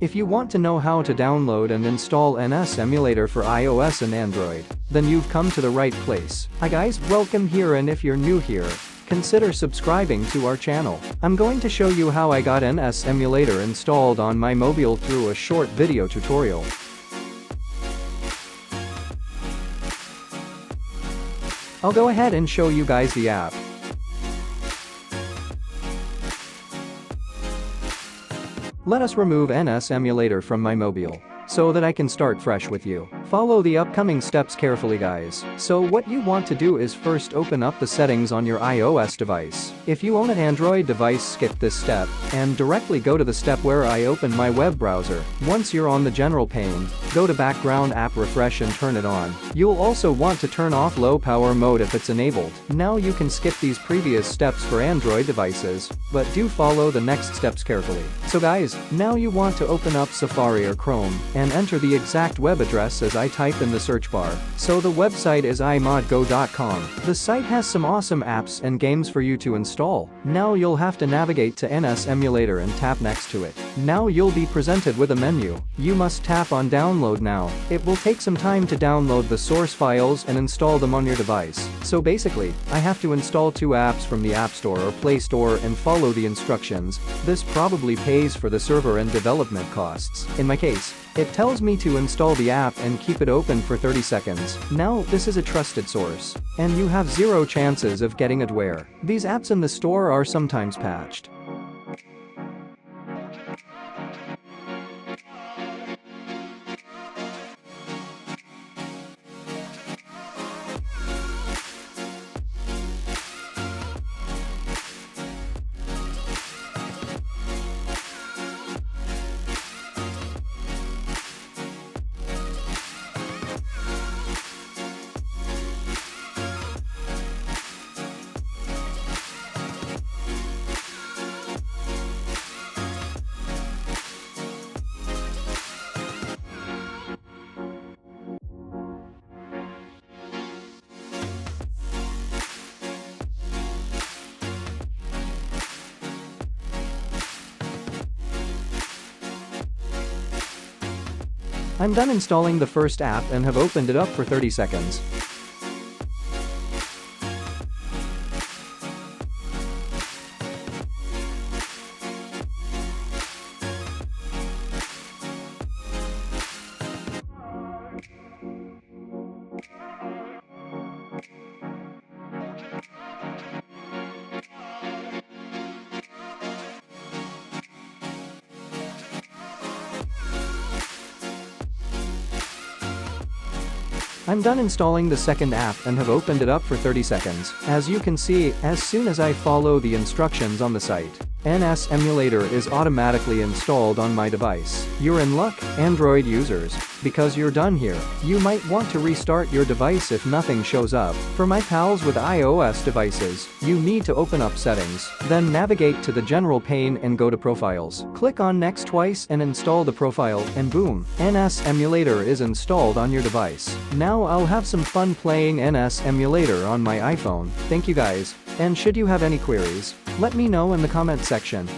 If you want to know how to download and install NS Emulator for iOS and Android, then you've come to the right place. Hi guys, welcome here, and if you're new here, consider subscribing to our channel. I'm going to show you how I got NS Emulator installed on my mobile through a short video tutorial. I'll go ahead and show you guys the app. Let us remove NS Emulator from my mobile, so that I can start fresh with you. Follow the upcoming steps carefully, guys. So what you want to do is first open up the settings on your iOS device. If you own an Android device, skip this step and directly go to the step where I open my web browser. Once you're on the general pane, go to background app refresh and turn it on. You'll also want to turn off low power mode if it's enabled. Now you can skip these previous steps for Android devices, but do follow the next steps carefully. So guys, now you want to open up Safari or Chrome and enter the exact web address as I type in the search bar. So the website is imodgo.com. The site has some awesome apps and games for you to install. Now you'll have to navigate to NS Emulator and tap next to it. Now you'll be presented with a menu. You must tap on download now. It will take some time to download the source files and install them on your device. So basically, I have to install 2 apps from the App Store or Play Store and follow the instructions. This probably pays for the server and development costs. In my case, it tells me to install the app and keep it open for 30 seconds. Now, this is a trusted source, and you have 0 chances of getting adware. These apps in the store are sometimes patched. I'm done installing the first app and have opened it up for 30 seconds. I'm done installing the second app and have opened it up for 30 seconds. As you can see, as soon as I follow the instructions on the site, NS Emulator is automatically installed on my device. You're in luck, Android users, because you're done here. You might want to restart your device if nothing shows up. For my pals with iOS devices, you need to open up settings, then navigate to the general pane and go to profiles. Click on next twice and install the profile, and boom, NS Emulator is installed on your device. Now I'll have some fun playing NS Emulator on my iPhone. Thank you guys, and should you have any queries, let me know in the comment section.